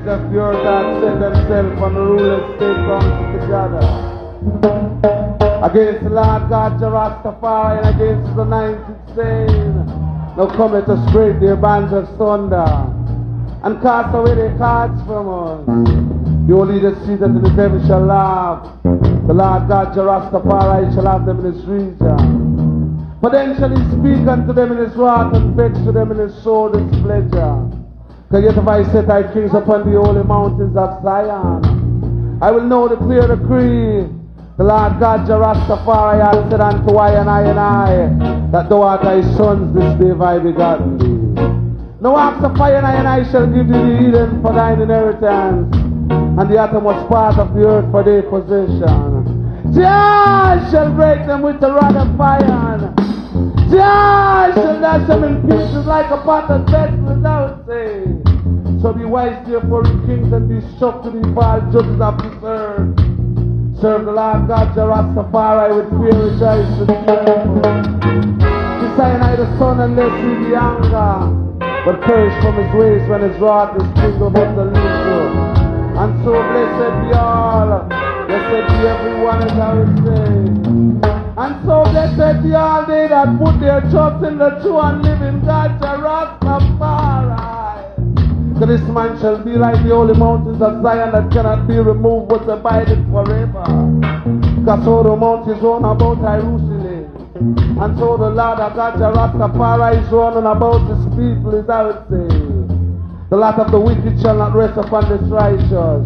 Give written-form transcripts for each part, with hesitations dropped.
The pure that set themselves on the ruler's state council together against the Lord God Rastafari and against the 90 saying, now come let us break their bands of thunder and cast away their cards from us. You will lead us see that the devil shall laugh. The Lord God Rastafari shall have them in his region. But then shall he speak unto them in his wrath and vex to them in his sword and pleasure. Because yet if I set thy kings upon the holy mountains of Zion, I will know the clear decree. The Lord God Rastafari has said unto I, that thou art thy sons this day have I begotten thee. No axe of fire and I shall give thee the Eden for thine inheritance, and the uttermost part of the earth for their possession. Jah shall break them with the rod of iron. Jah shall dash them in pieces like a potter's vessel without say. So be wise therefore in kings and be shocked to the vile judges of this earth. Serve the Lord God Rastafari with fear, rejoice and tremble. Design I the sun unless he be anger, but perish from his ways when his wrath is kindled but the little. And so blessed be all, blessed be everyone as I would say. And so blessed be all they that put their trust in the true and living God Rastafari. So this man shall be like the holy mountains of Zion that cannot be removed but abideth forever. Because so the mountains run about Jerusalem, and so the Lord of God Rastafari is running about his people, as I would say. The lot of the wicked shall not rest upon this righteous,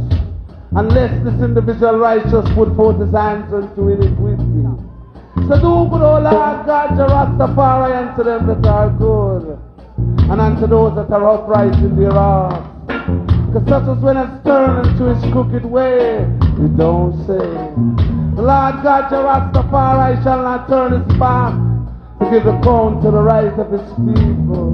unless this individual righteous put forth his hands unto iniquity. So do good, O Lord God Rastafari, unto them that are good, and unto those that are upright in their hearts. Because such as when it's turned into his crooked way, you don't say. The Lord God Rastafari shall not turn his back to give the crown to the right of his people.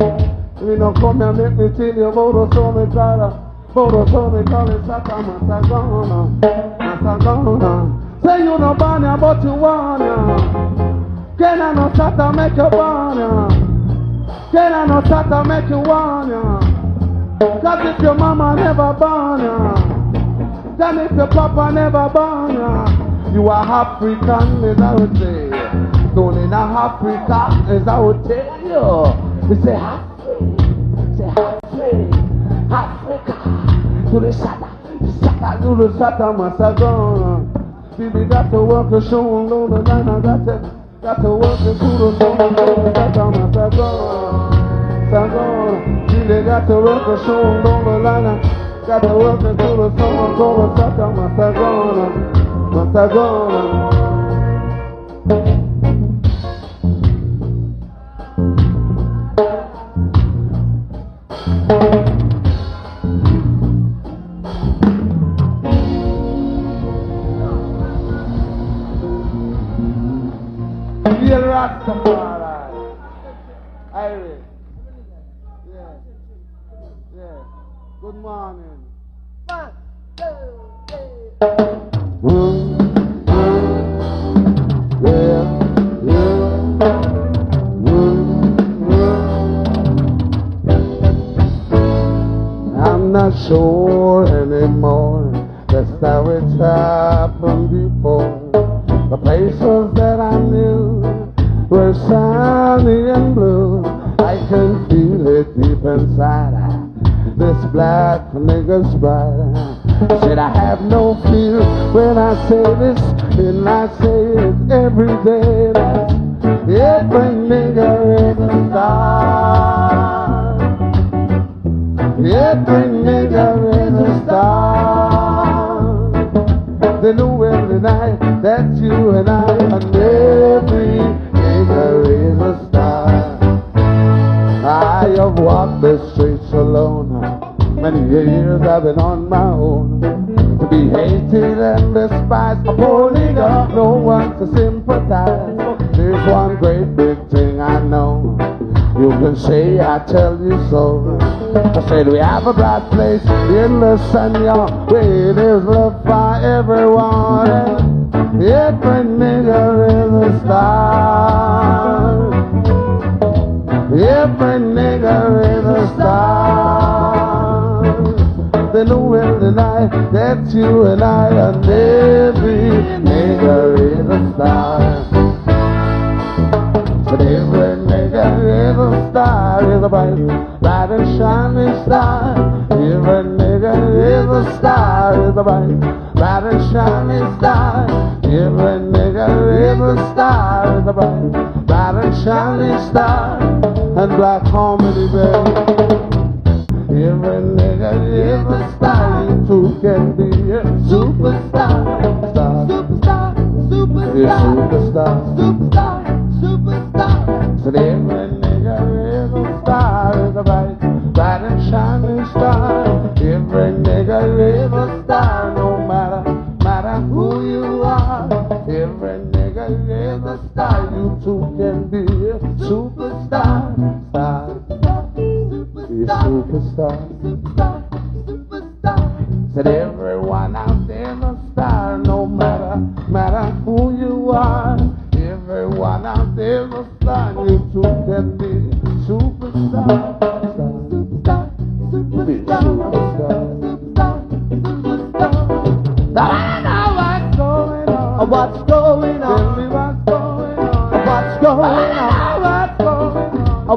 You know, come and make me tell you about the soul me call it Satan, Masagona. Say you no born ya, but you wanna. Can I no Satan make you born ya? Can I no Satan make you born ya? Cause if your mama never born ya, then if your papa never born ya, you are African, as I would say. Don't in Africa, as I would tell you. We say Africa, to the Satan, to the Satan, Masagona. Baby, got to work the show on the line, I got to work the show on the Satan, Masagona. Really got to work the show on the line, I got to work the show on the Satan, Masagona, Masagona. Real Rastafari. Iris. Yeah. Good morning. 1, 2, 3. I'm not sure anymore just how it's happened before. The places that I knew were sunny and blue. I can feel it deep inside. This black nigga's bright. Said I have no fear when I say this, and I say it every day. Every nigga is a star. Every nigga is a star. They know every night that you and I, and every nigga is a star. I have walked the streets alone. Many years I've been on my own. To be hated and despised, a poor nigga, no one to sympathize. There's one great big thing I know. You can say I tell you so. I said we have a bright place in the sun, y'all, where there's love for everyone. Every nigga is a star. Every nigga is a star. They know sky. That's you and I, and every nigga is a star. But every nigga is a star, is a bright and shining star. Every nigga is a star, is a bright and shining star. Every nigga is a star, is a bright and shining star. And black harmony, baby. Every nigga is a star, you too can be a superstar. Superstar, superstar, superstar, superstar, superstar. So every nigga is a star, is a bright and shining star. Every nigga is a star, no matter who you are. Every nigga is a star, you too can be a superstar. Superstar, superstar, superstar. Said everyone out there's a star, no matter who you are. Everyone out there's a star, you too can be superstar. Superstar, superstar, superstar, superstar. I know what's going on. What's going on? Tell me what's going on. What's going on?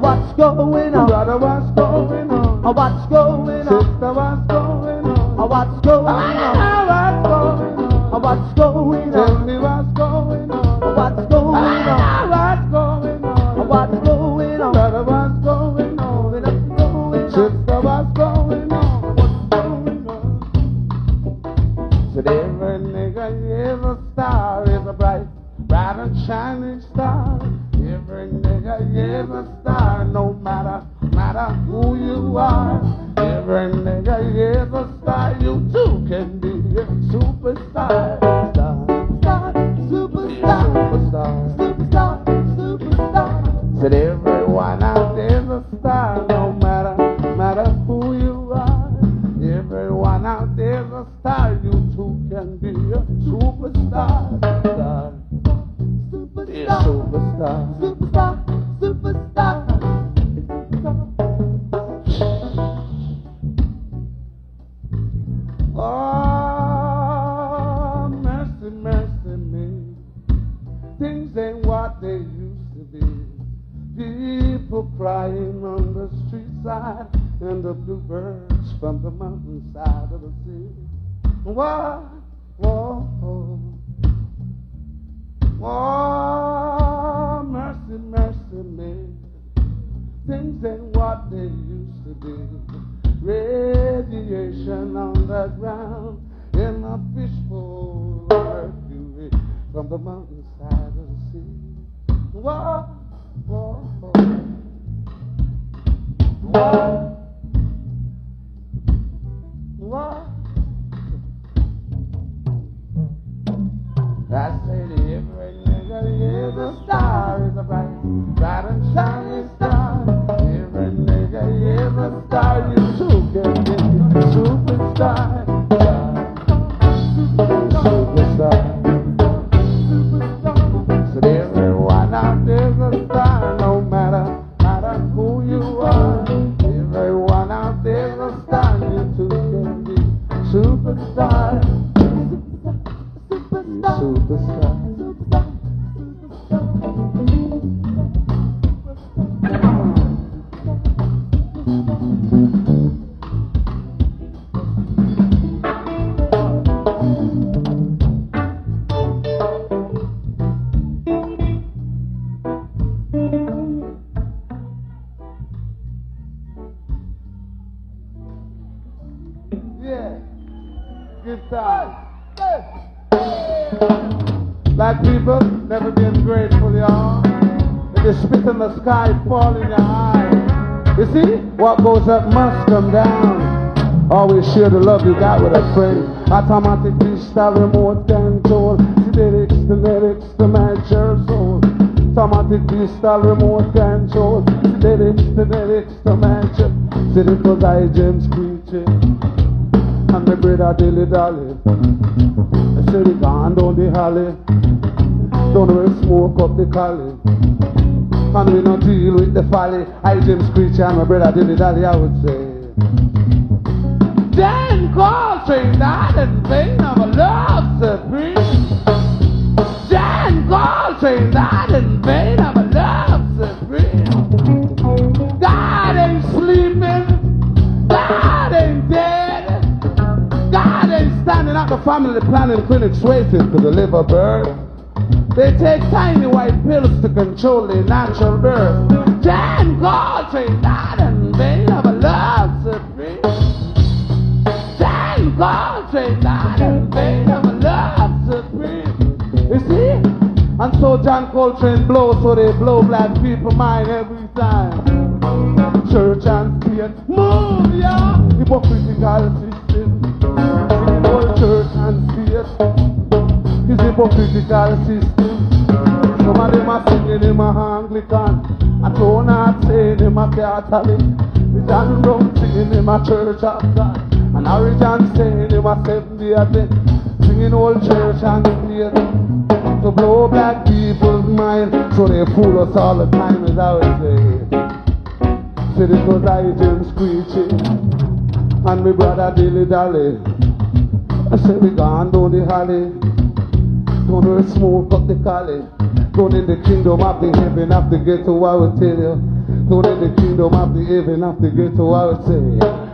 What's going on? Brother, what's going on? What's going on? Sister, what's going on? What's going on? What's going on? Tell me what's going on. What's going on? What's going on? What's going on? Brother, what's going on? Sister, what's going on? What's going on? Said every nigga is a star, is a bright and shining star. Every nigga is a star, no matter who you are. Every nigga is a star, you too can be a superstar. Superstar, superstar, superstar, superstar. Said everyone out there's a star, no matter who you are. Everyone out there's a star, you too can be a superstar. Superstar, superstar, superstar. Oh, mercy, mercy me. Things ain't what they used to be. People crying on the street side, and the bluebirds from the mountainside of the sea. Whoa, whoa, whoa. Oh, mercy, mercy me. Things ain't what they used to be. Radiation on the ground in a fishbowl of mercury from the mountainside of the sea. Whoa, whoa, whoa. Whoa, whoa. I say to every nigga is a star, is a bright and shining star. Every nigga is a star, you too can be a superstar. Superstar, superstar. So everyone out there's a star, no matter who you are. Everyone out there's a star, you too can be superstar. Superstar, superstar, superstar. Yeah, good time. Black people never been grateful, y'all. They spit in the sky, fall in your eye. You see, what goes up must come down. Always share the love you got with a friend. Automatic freestyle, remote control. The lyrics to match your soul. Automatic freestyle, remote control. The lyrics to match your. Said it was I, James preaching, and my brother Dilly Dally. I said it gone down the alley. Don't we smoke up the collie, and we not deal with the folly. I James preacher and my brother Dilly Dally, I would say. 10 calls Coltrane died in vain of a love supreme. John Coltrane died in vain of a love supreme. God ain't sleeping, God ain't dead, God ain't standing at the family planning clinics waiting to deliver birth. They take tiny white pills to control their natural birth. John Coltrane died in vain of a love supreme. John Coltrane died in vain of a love supreme. You see? And so John Coltrane blows, so they blow black people mind every time. Church and state, move ya! Hypocritical system. Singing old church and state. His hypocritical system. Some of them are singing him a Anglican. I don't not saying him a Catholic. The John Brown singing him a Church of God. And Harry John saying him a Seventh-day Adventist. Singing old church and state. To blow black people's mind, so they fool us all the time, as I would say. Said it was I, Jim Screechy, and my brother Dilly Dally. I said we gone down the alley, don't we smoke up the collie. Down in the kingdom of the heaven of the ghetto, I would tell you. Down in the kingdom of the heaven of the ghetto, I would say.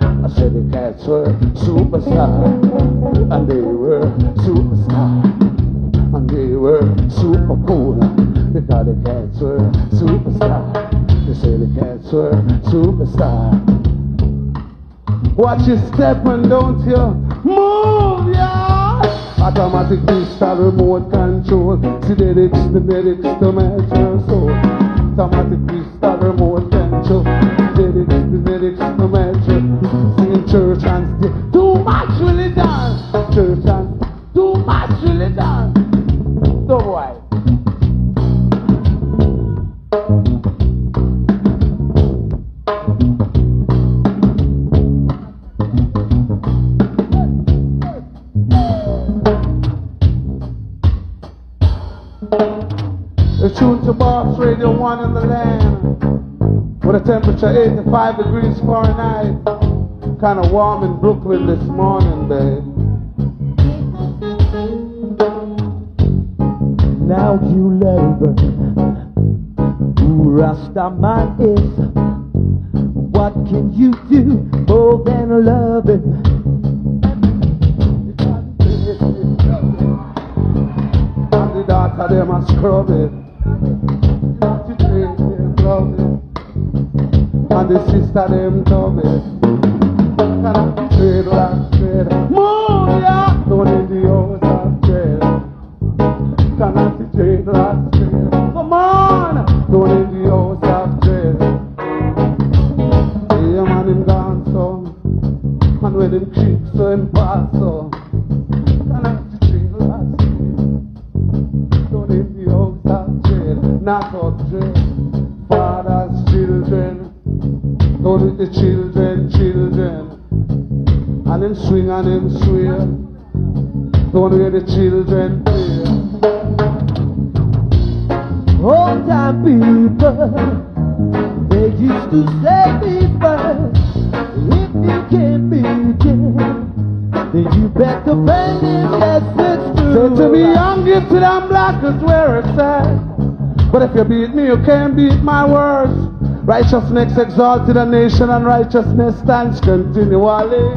I said the cats were superstars, and they were superstars. And they were super cool, because the cats were superstars. They say the cats were superstars. Watch your step and don't you move, yeah. Automatic pistol remote control. Synthetics, the medics, the measure soul. Automatic pistol remote control. Synthetics, the medics, the measure. Singing church and state. Too much religion. Church and too much religion. So why? It's tuned to Boss Radio 1 in the land, with a temperature 85 degrees Fahrenheit. Kind of warm in Brooklyn this morning, babe. Now you love who Rastaman is. What can you do more than love it? And the daughter them a scrub it. And the sister them dub it. Trade like trade. Move ya! Down in the house of trade. Cannot see trade like trade. Come on! Down in the house of trade. See a man him gone so. And when him creep so him pass so. Cannot see trade like trade. Down in the house of trade. Not of trade. Father's children. Down with the children. And him swing and him swear. Don't hear the children play. Old time people, they used to say these words. If you can't beat it, then you better find it. Yes, it's true. Say to me, young, gifted and black is where it's at. But if you beat me, you can't beat my words. Righteousness exalted a nation, and righteousness stands continually.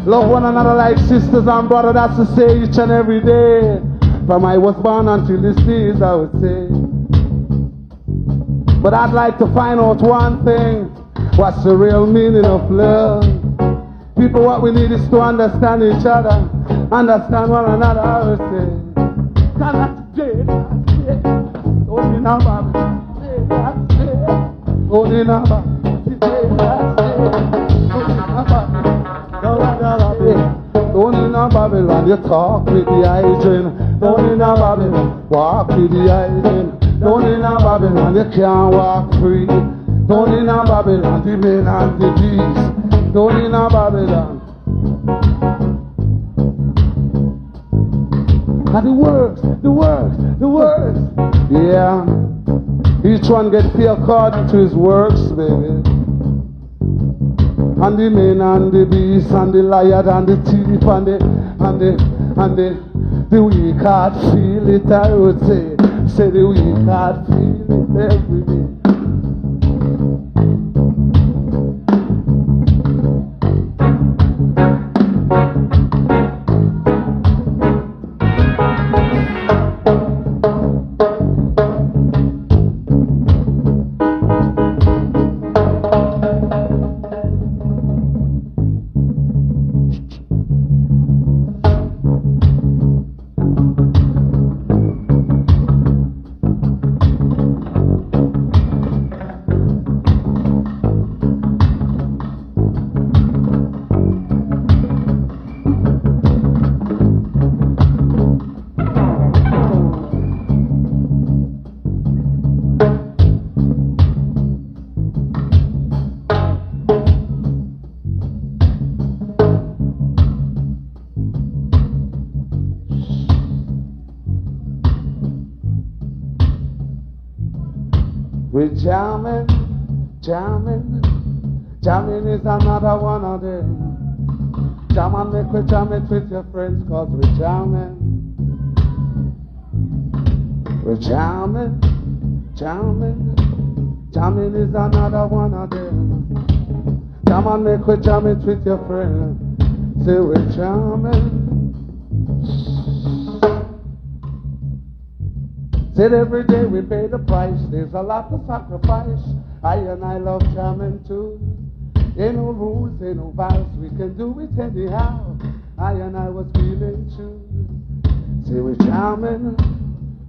Love one another like sisters and brothers, that's to say each and every day. From I was born until this day, I would say. But I'd like to find out one thing. What's the real meaning of love? People, what we need is to understand each other. Understand one another, I would say. Cannot today, only now, baby. Only now, Don't in a Babylon, you talk with the hygiene. Don't in a Babylon, walk with the hygiene. Don't in a Babylon, you can't walk free. Don't in a Babylon, the men and the beast. Don't in a Babylon. And the works. Yeah. Each one get paid according to his works, baby. And the man and the beast and the lion and the thief and the weak heart feel it, I would say. Say the weak heart feel it every day. We're jamming, jamming, jamming is another one of them. Jam and make we jam it with your friends, cause we're jamming. We're jamming, jamming, jamming is another one of them. Jam and make we jam it with your friends. Say we're jamming. Said every day we pay the price, there's a lot of sacrifice. I and I love jamming too. Ain't no rules, ain't no vows, we can do it anyhow. I and I was feeling true. Say we're jamming,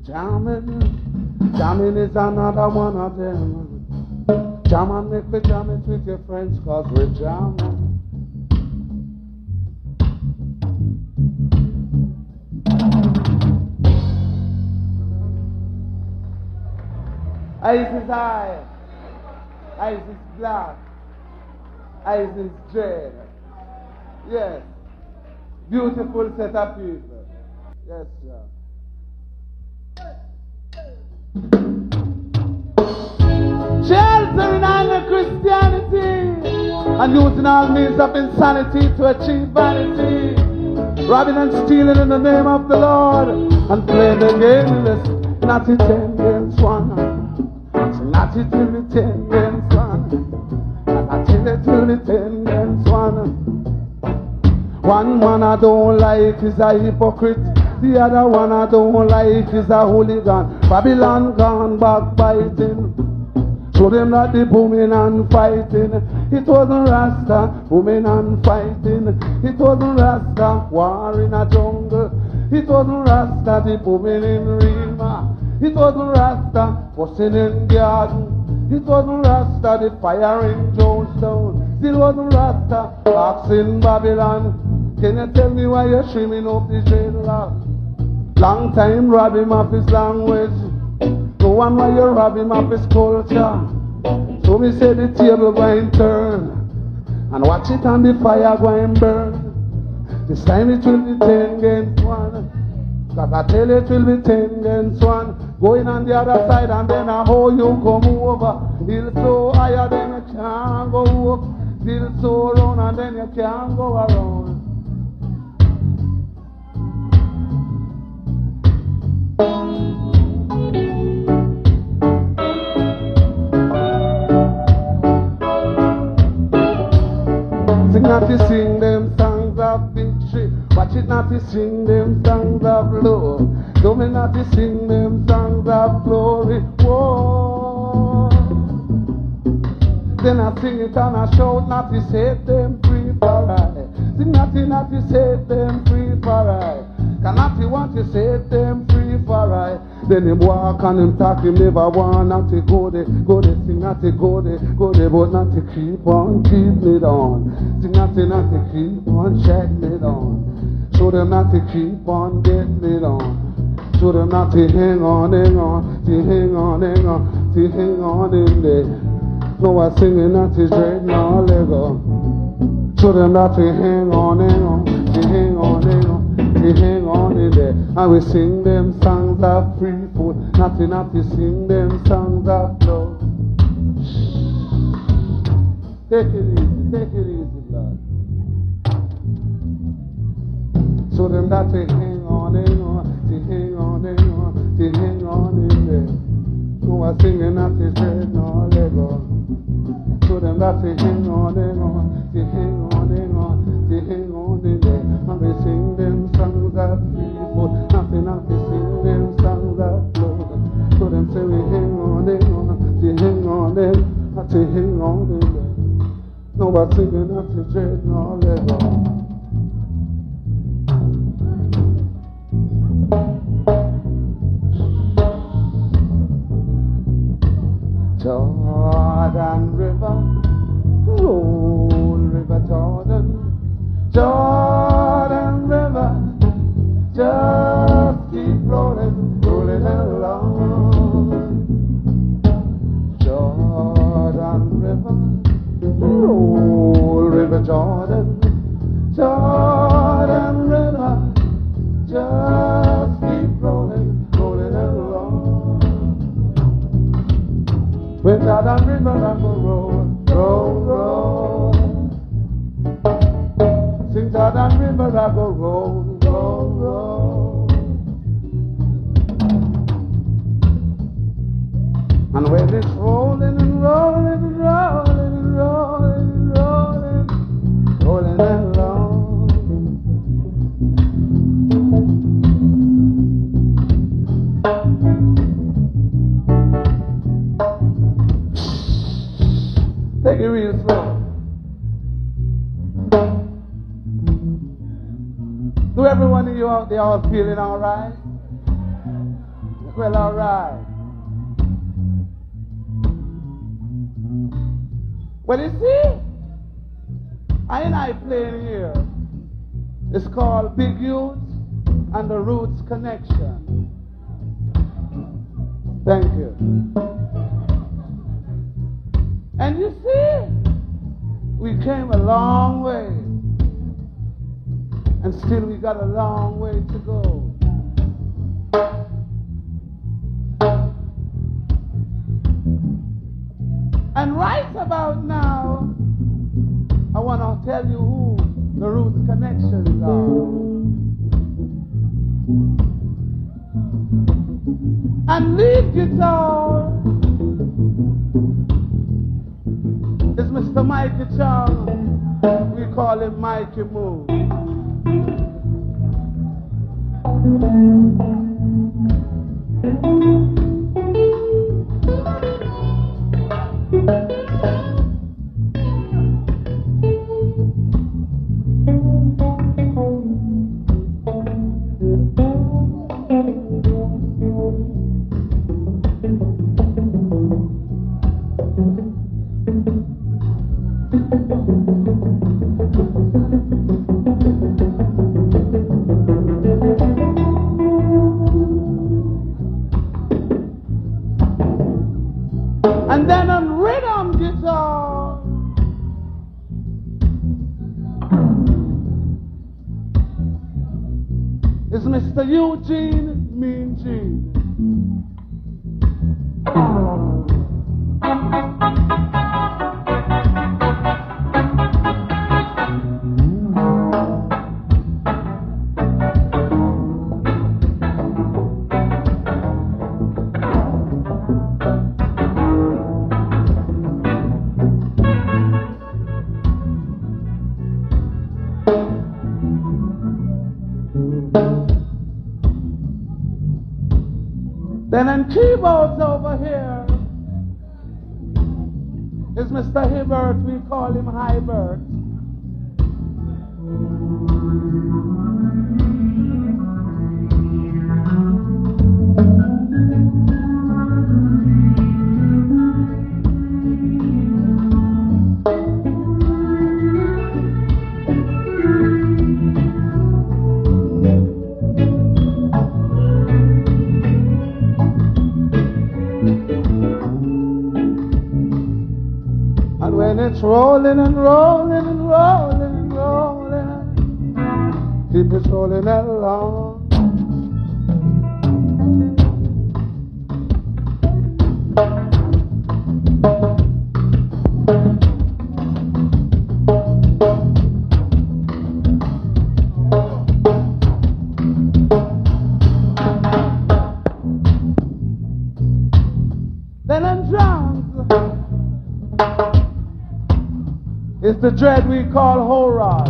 jamming, jamming is another one of them. Jam and make me jam it with your friends, cause we're jamming. Ice is high, ice is black, ice is dread. Yes, beautiful set of people. Yes, sir. Sheltering under Christianity and using all means of insanity to achieve vanity. Robbing and stealing in the name of the Lord and playing the game less. Not it 10 against 1. Not it till the 10 against 1. Not till it till the 10 against 1. One man I don't like is a hypocrite. The other one I don't like is a hooligan. Babylon gone backbiting. Show them that they booming and fighting. It wasn't Rasta booming and fighting. It wasn't Rasta war in a jungle. It wasn't Rasta the booming in Rima. It wasn't Rasta fussing in garden. It wasn't Rasta the fire in Jonestown. It wasn't Rasta box in Babylon. Can you tell me why you're streaming up the dreadlock? Long time rob him of his language. No one why you rob him of his culture. So me say the table going turn and watch it and the fire going burn. This time it will be 10 against 1. Cause I tell you it will be 10 against 1. Going on the other side and then I how you come over. Hill so higher then you can't go up. Hill so round and then you can't go around. Sing not to sing them songs of victory. Watch it not to sing them songs of love. Don't me not to sing them songs of glory. Whoa. Then I sing it and I shout not to set them free for I. Sing not to set them free for I. Cannot you want to set them free for I. Then him walk and him talk, him never want not to go there, sing not to go there, but not to keep on, keep me down. Sing not to keep on, check me down. Show them not to keep on, get me down. Show them not to hang on, to hang on in there. No, I singing not to dread, no, let go. Show them not to hang on, to hang on in there. And we sing them songs of free food, not to sing them songs of love. take it easy, blood. So them that say hang on, say hang on, say hang on in there. No I singing that say dread no let go. So them that say hang on, say hang on, say hang on in there. And we sing them songs that free food, nothing else we sing them songs that flow. So them say we hang on, say hang on, I say hang on in there. No I singing that say dread no let go. Jordan River, roll River Jordan, Jordan River, just keep rolling, rolling along. Jordan River, roll River Jordan, Jordan River, just keep rolling, rolling along. When Jordan River I go roll, roll, roll. Sing Jordan River I go roll, roll, roll. And when it's rolling and rolling and rolling and rolling and rolling, rolling along. Take it real slow. Do every one of you out there all feeling all right? Well, all right. Well, you see, I playing here. It's called Big Youth and the Roots Connection. Thank you. And you see, we came a long way, and still we got a long way to go. And right about now, I want to tell you who the Roots Connections are. And lead guitar is Mr. Mikey Chung. We call him Mikey Moon. And then on rhythm guitar, is Mr. Eugene Mean Gene. Then on keyboards over here is Mr. Hibbert, we call him Hybert. And when it's rolling and rolling and rolling and rolling, keep it rolling along. the dread we call horror.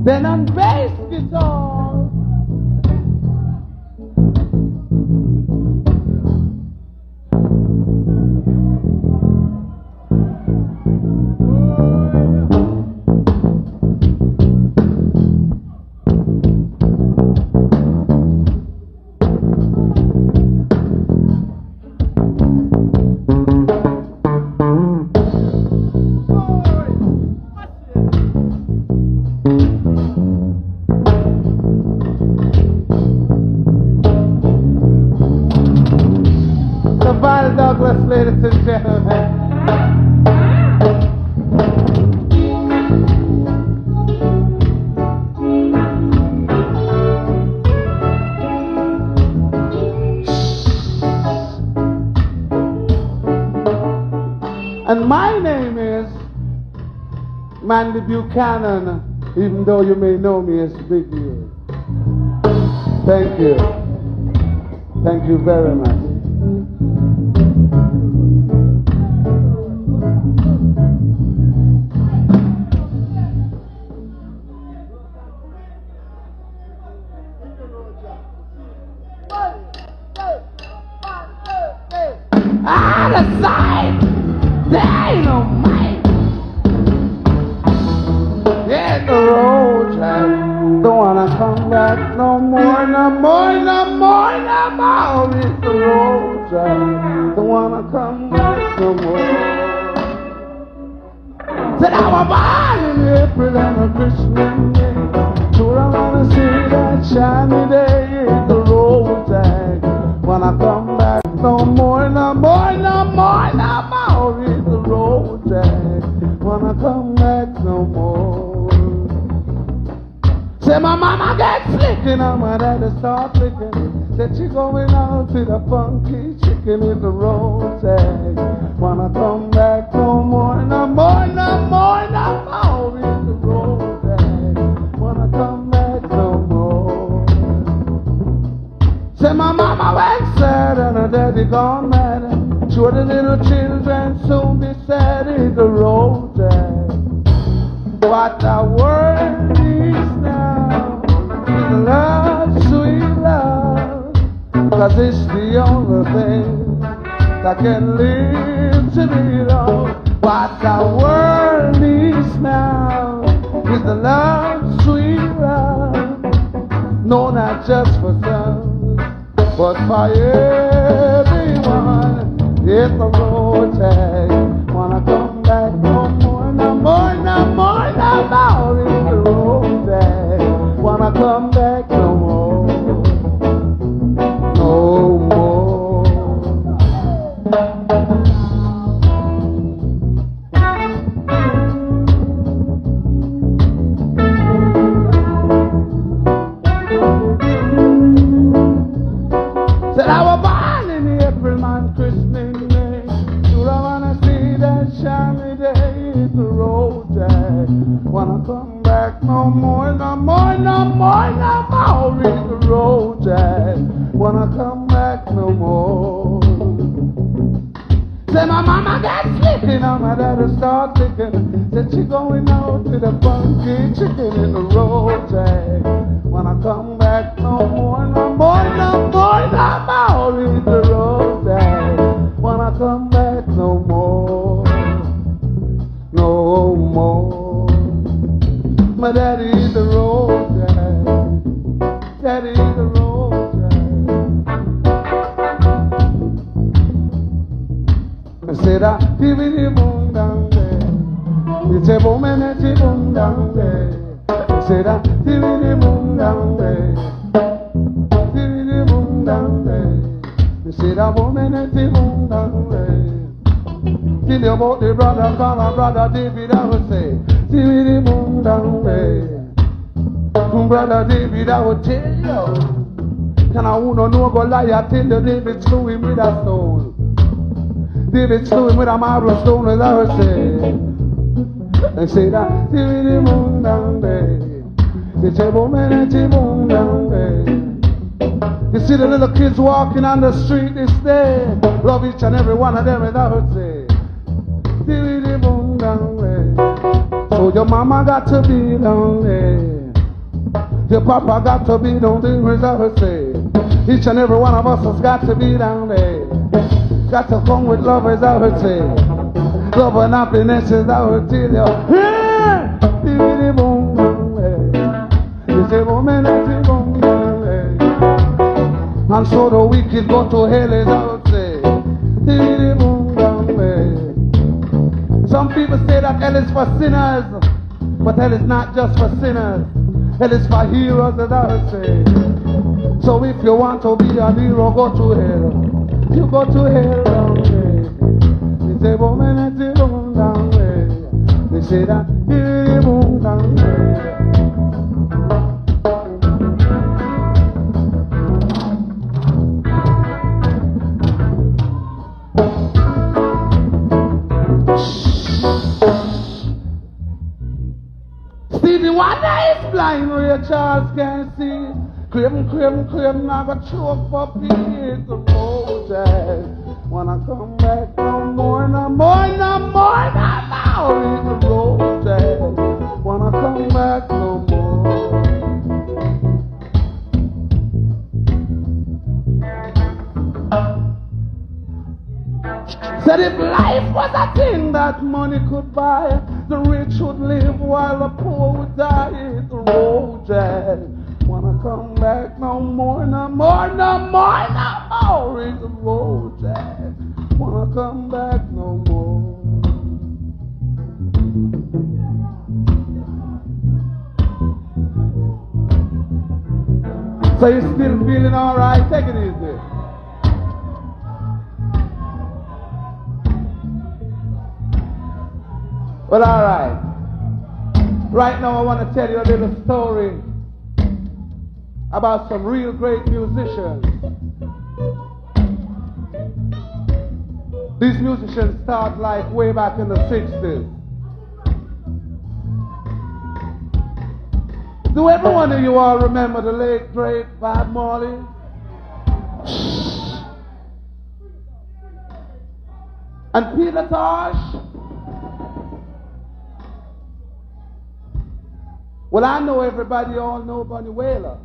Then on bass guitar, Douglas, ladies and gentlemen. And my name is Mandy Buchanan, even though you may know me as Big U. Thank you. Thank you very much. Out of sight, dynamite. Hit the road, Jack. Don't wanna come back no more, no more, no more, no more. Hit the road, Jack. Don't wanna come back no more. Said I was born in April and a Christmas day. Sure I wanna see that shiny day. Hit the road, Jack. Wanna come back no more, no more, no more, no more. Hit the road, Jack. Wanna come back no more. Say my mama gets slicking and my daddy start flicking. Said she going out to the funky chicken in the road, Jack. Wanna come back no more, no more, no more, no more. Hit the road, Jack. Wanna come back no more. Say my mama went sad and her daddy gone mad. Sure the little children soon be sad. Hit the road, Jack. What the world needs now is love, sweet love. 'Cause it's the only thing that can live to be loved. What the world needs now is the love, sweet love. No, not just for some, but for everyone. Hit the road, Jack. Wanna come back no more, no more, no more, no more. Hit the road, Jack. Wanna come back no more, no more. Said I was born in April, man, Christmas Day. Sure I wanna see that shiny day. Hit the road, Jack. Wanna come back no more, no more, no more, no more. Hit the road, Jack. Wanna come back no more. Say my mama got slicking and my daddy start licking. Said she going out to the funky chicken in the road, Jack. Wanna come back no more, no more, no more, no more. Hit the road, Jack. Wanna come back no more, no more. My daddy hit the road, Jack. Daddy hit the road, Jack. I said I give it the boom down there. It's a boom and it's a boom down there. I said I give it the boom down there. Give it the boom down there. You see that woman and the boom down way. Tell you about the brother, call my brother David, I would say. See me the boom down way. Brother David, I would tell you. Can I wanna know go lie? I tell you David slew him with a stone. David slew him with a marble stone, as I would say. They say that, see me the boom down way. They say, woman and the boom down way. You see the little kids walking on the street this day. Love each and every one of them, as I would say. Diddly boom down way. So your mama got to be down there. Your papa got to be down there, as I would say. Each and every one of us has got to be down there. Got to come with love, as I would say. Love and happiness, as I would tell you. Yeah! Diddly boom down way. You say, woman, and the boom down way. And so the wicked go to hell, as I would say. Some people say that hell is for sinners, but hell is not just for sinners. Hell is for heroes, as I would say. So if you want to be a hero, go to hell. You go to hell down there. They say, woman, and the boom down way. They say that, boom down way. Stevie Wonder is blind, Ray Charles can't see. Cream, cream, cream, I got choke for peas. The roses wanna come back no more, no more, no more, no more. The roses wanna come back no more. Said if life was a thing that money could buy, the rich would live while the poor would die. The roses wanna come back no more, no more, no more, no more. The roses wanna come back no more. So you still feeling alright? Take it easy. Well, alright. Right now I want to tell you a little story about some real great musicians. These musicians start life way back in the 60s. Do every one of you all remember the late great Bob Marley? And Peter Tosh? Well, I know everybody all know Bunny Wailer.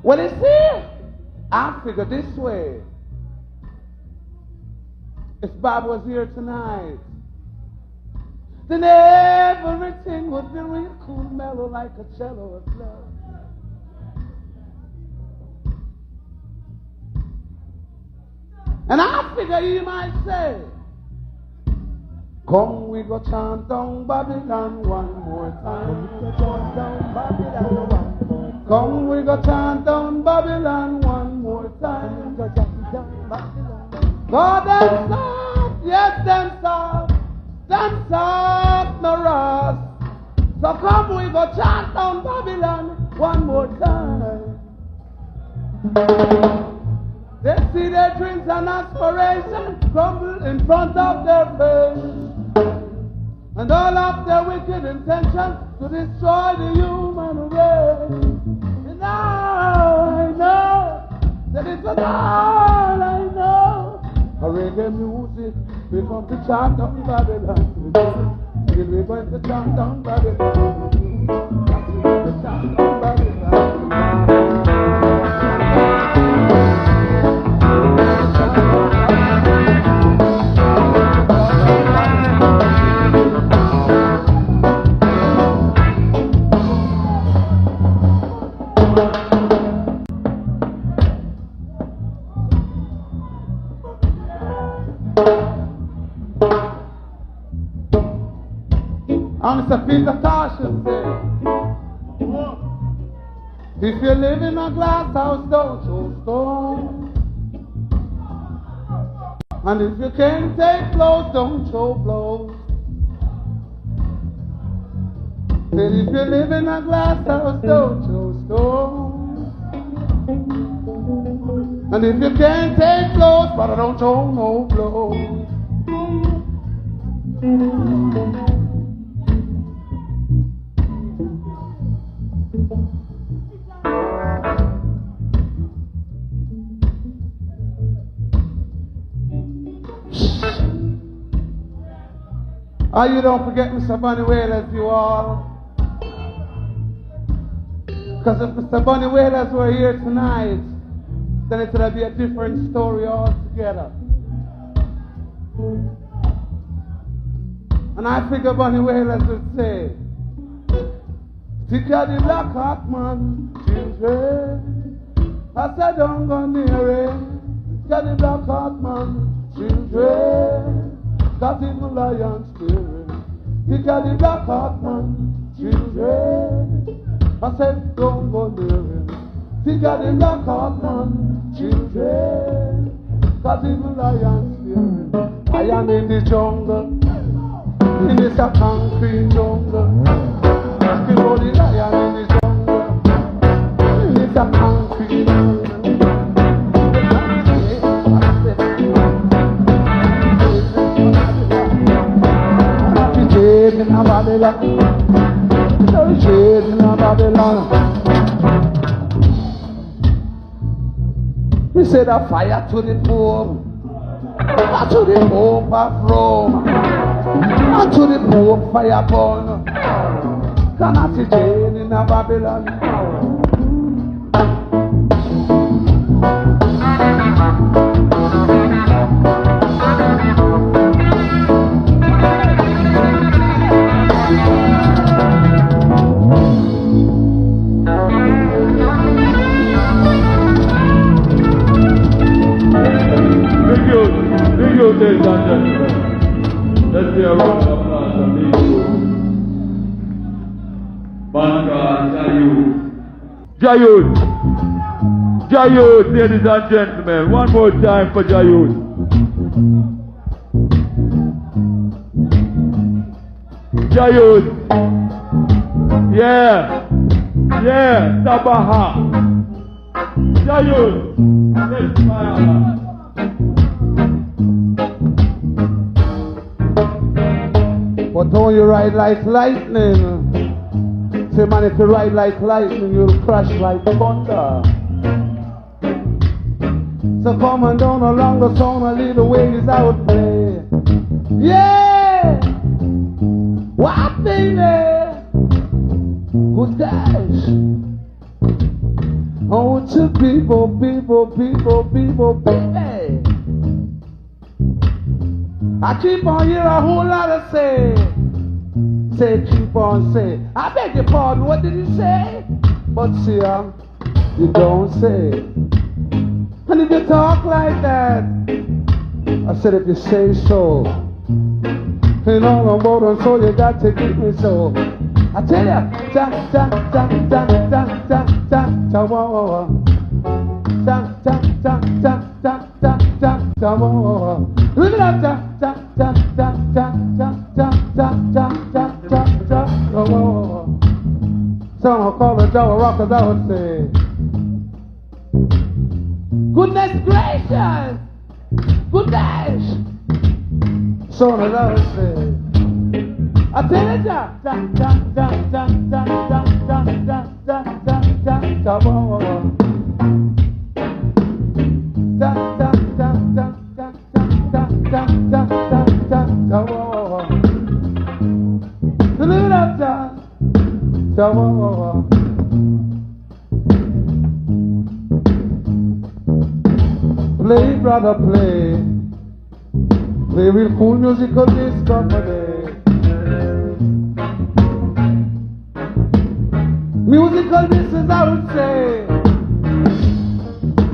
Well, you see, I figure this way. If Bob was here tonight, then everything would be real cool, mellow like a cello of love. And I figure he might say, come, we go chant down Babylon one more time. Chant down Babylon one more time. Come, we go chant down Babylon one more time. Chant down Babylon. Go them soft, yes them soft, no rust. So come, we go chant down Babylon one more time. They see their dreams and aspirations crumble in front of their face, and all of their wicked intentions to destroy the human race. And now I know that it's all I know. A reggae music, we come to chant down Babylon. We're going to chant down Babylon. We're going to chant down Babylon. On Mr. Peter Tosh say, If you live in a glass house, don't throw stones. And if you can't take blows, don't throw blows. Said if you live in a glass house, don't throw stones. And if you can't take blows, but don't throw no blows. Oh, you don't forget Mr. Bunny Whalers, you all. Because if Mr. Bunny Whalers were here tonight, then it would be a different story altogether. And I figure Bunny Whalers would say, "Stick out the black hot man, children." I said, "Don't go near it. Stick out the black hot man, children. Got in the lion's spirit. Stick out the black hot man, children." I said, "Don't go near him. Stick out the black hot man, children. Got in the lion's spirit. I am in the jungle. In this a concrete jungle. Asking for the lion in the jungle. In this a concrete jungle. In a Babylon, no shade in a Babylon. He said a fire to the Pope, to the Pope of Rome, and to the Pope fire burn. Cannot see shade in a Babylon. Ladies and gentlemen, let's hear a round of applause for me. Jayud, ladies and gentlemen, one more time for Jayud. Jayud, yeah, Sabaha. Jayud, let's fire. But don't you ride like lightning? Say, man, if you ride like lightning, you'll crash like thunder. So come on down along the song and lead the ways out play. Yeah! What, baby? Good dash. Oh, to people, baby. I keep on hearing a whole lot of say, keep on say. I beg your pardon, what did he say? But see, you don't say. And if you talk like that, I said if you say so, you know no more than so, you got to keep me so. I tell ya, look at that, some will call the Java Rockers, I would say. Goodness gracious, goodness. Son, as I would say. I tell you, play, brother, play. Play real cool musical disco today. Musical this is I would say.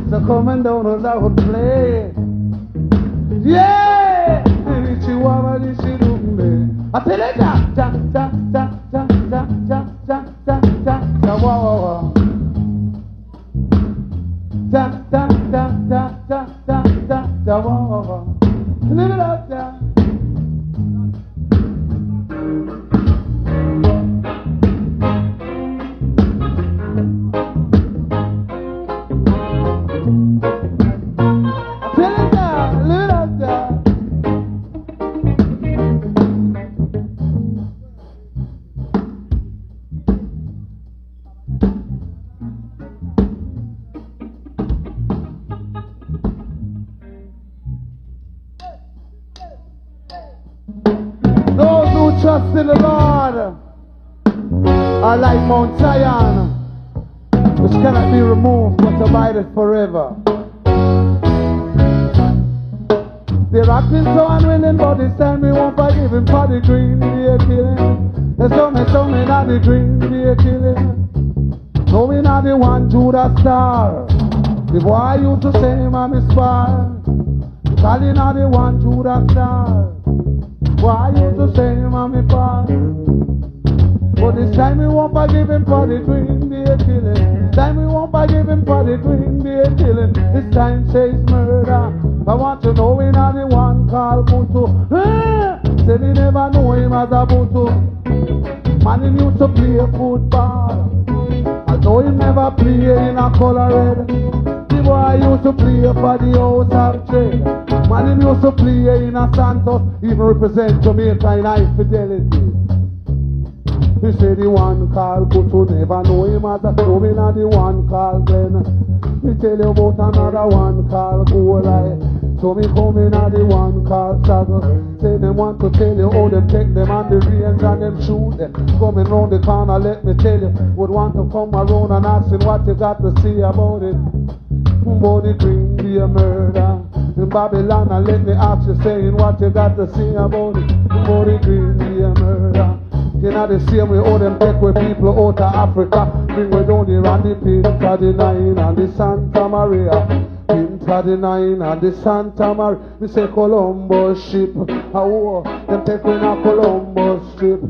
So come and down as I would play. Yeah! Chihuahua, this is me. I tell you, trust in the Lord are like Mount Zion, which cannot be removed but abideth forever. They're acting so unwilling, but this time we won't forgive him for the green beer killing. There's so many not the green beer killing. No, we not the one Judah star. The boy used to say him I'm his spar. Call he not the one Judah star. Boy used to say him I'm his spar. But this time we won't forgive him for the green beer killing. This time we won't forgive him for the green beer killing. This time says murder. I want to know we not the one called Butu. Said he never know him as a Butu. Man, he used to play football. Although he never play in a color red. The boy used to play for the house of trade. Man, he used to play in a Santos. Even represent Jamaica in high fidelity. He say the one called Butu never know him as a so me not the one called Glenn. Me tell you about another one called Golai. So me come in at the one called Saddle. Say them want to tell you how them take them on the range and them shoot them. Coming round the corner, let me tell you, would want to come around and ask him what you got to say about it. About the green beer murder in Babylon, and let me ask you saying what you got to say about it. About the green beer murder. You know the same way all them take with people out of Africa. Bring we down the Randy Pinta the 9 and the Santa Maria. Pinta the 9 and the Santa Maria. We say Columbus ship. How them take in a Columbus ship.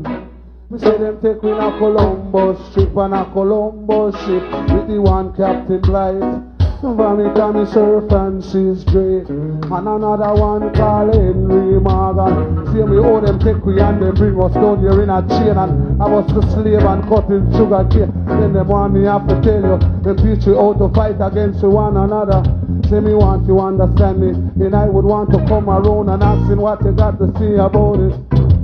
We say them take in a Columbus ship and a Columbus ship with the one Captain Blight. Vomit on me surf and she's great. And another one called Henry Morgan. See me all them take we and they bring us down here in a chain. And I was the slave and cutting sugar cane. Then they want me have to tell you, they teach you how to fight against one another. Say me want you understand me. And I would want to come around and ask him what you got to say about it.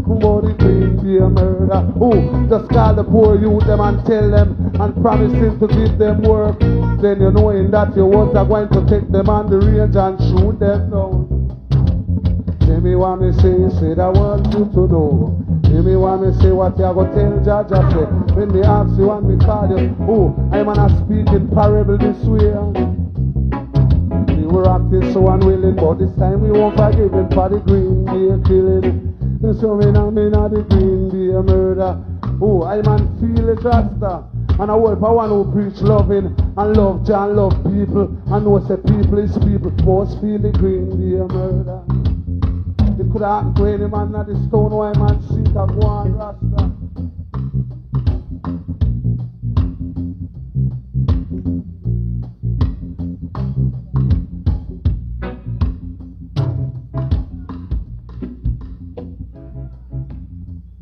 About the green beer murder. Oh, just call the poor youth them and tell them and promising to give them work. Then you knowing that you was going to take them on the range and shoot them down. Say me what me say I want you to know. Say me what me say what you go tell Jaja say. When they ask you and me call you, oh, I'm gonna speak in parable this way. We were acting so unwilling, but this time we won't forgive him for the green beer killing. So me not the green beer murder. Oh, I man feel it Rasta. And I work for one who preach loving and love John, love people. And know say people is people. Most feel the green beer murder. It could happen to any man at the stone why man seek of one Rasta.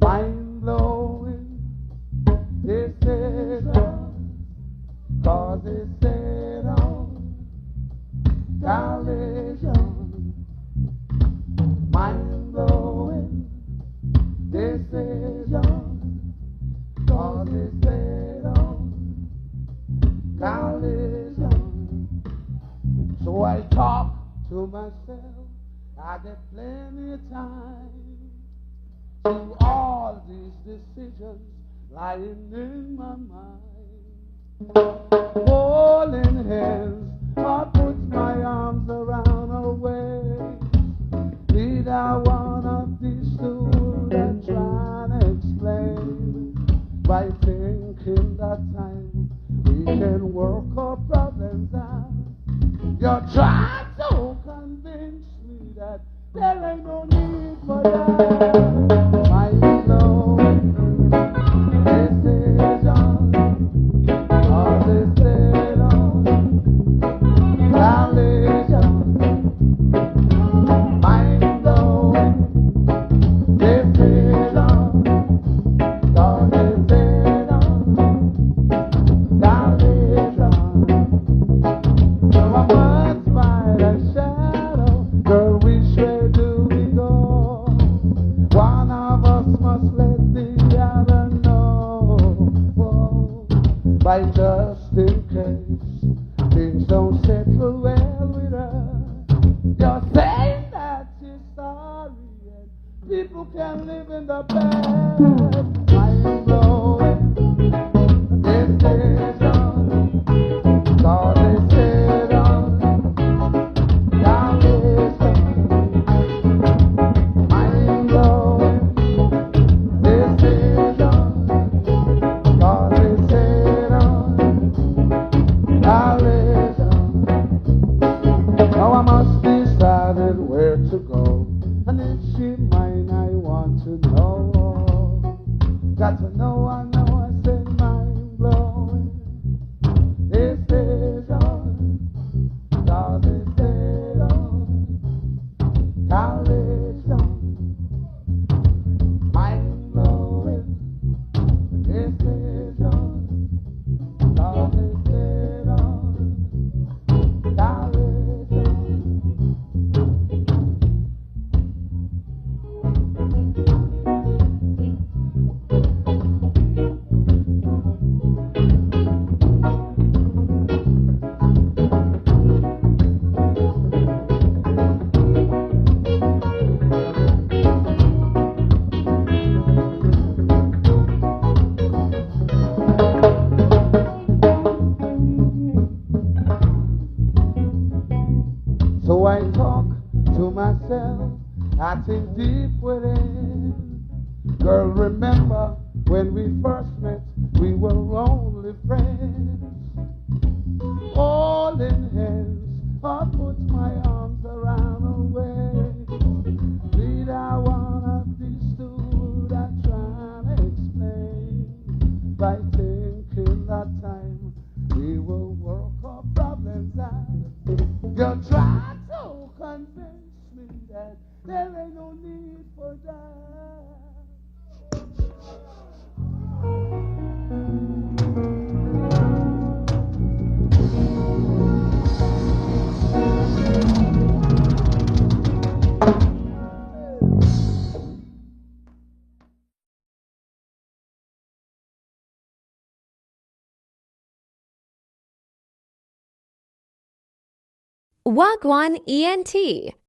Mind-blowing decisions, cause it's set on collision. Mind-blowing decisions, cause it's set on collision. So I talk to myself, I get plenty of time to all these decisions lying in my mind. Holding hands, I put my arms around her waist. Neither one of these two that try to explain by thinking that time we can work our problems out. You're trying to convince me that there ain't no need for that. My love, decision, all decision, collision. My love, decision, all decision, collision. So I must find a shadow, girl, which way do we go? One of us must let the other know. Oh, by just in case things don't settle well with her. You're saying that you're sorry and people can live in the past. Mind blowing decision. So they said on salvation. Mind blowing decision. So they said on salvation. Now I must decide where to go. And if she mine, I want to know. Got to know, I said mind blowing. This is on, cause it said on, college on. Mind blowing. This is on, cause it said on, college on. So I talk to myself, I think deep within. Girl, remember when we first met, we were only friends. Holding hands, I put my arms around her waist. Neither one of these two that trying to explain. By thinking that time we will work our problems out. You try to convince me that there ain't no need for that. Wagwan ENT.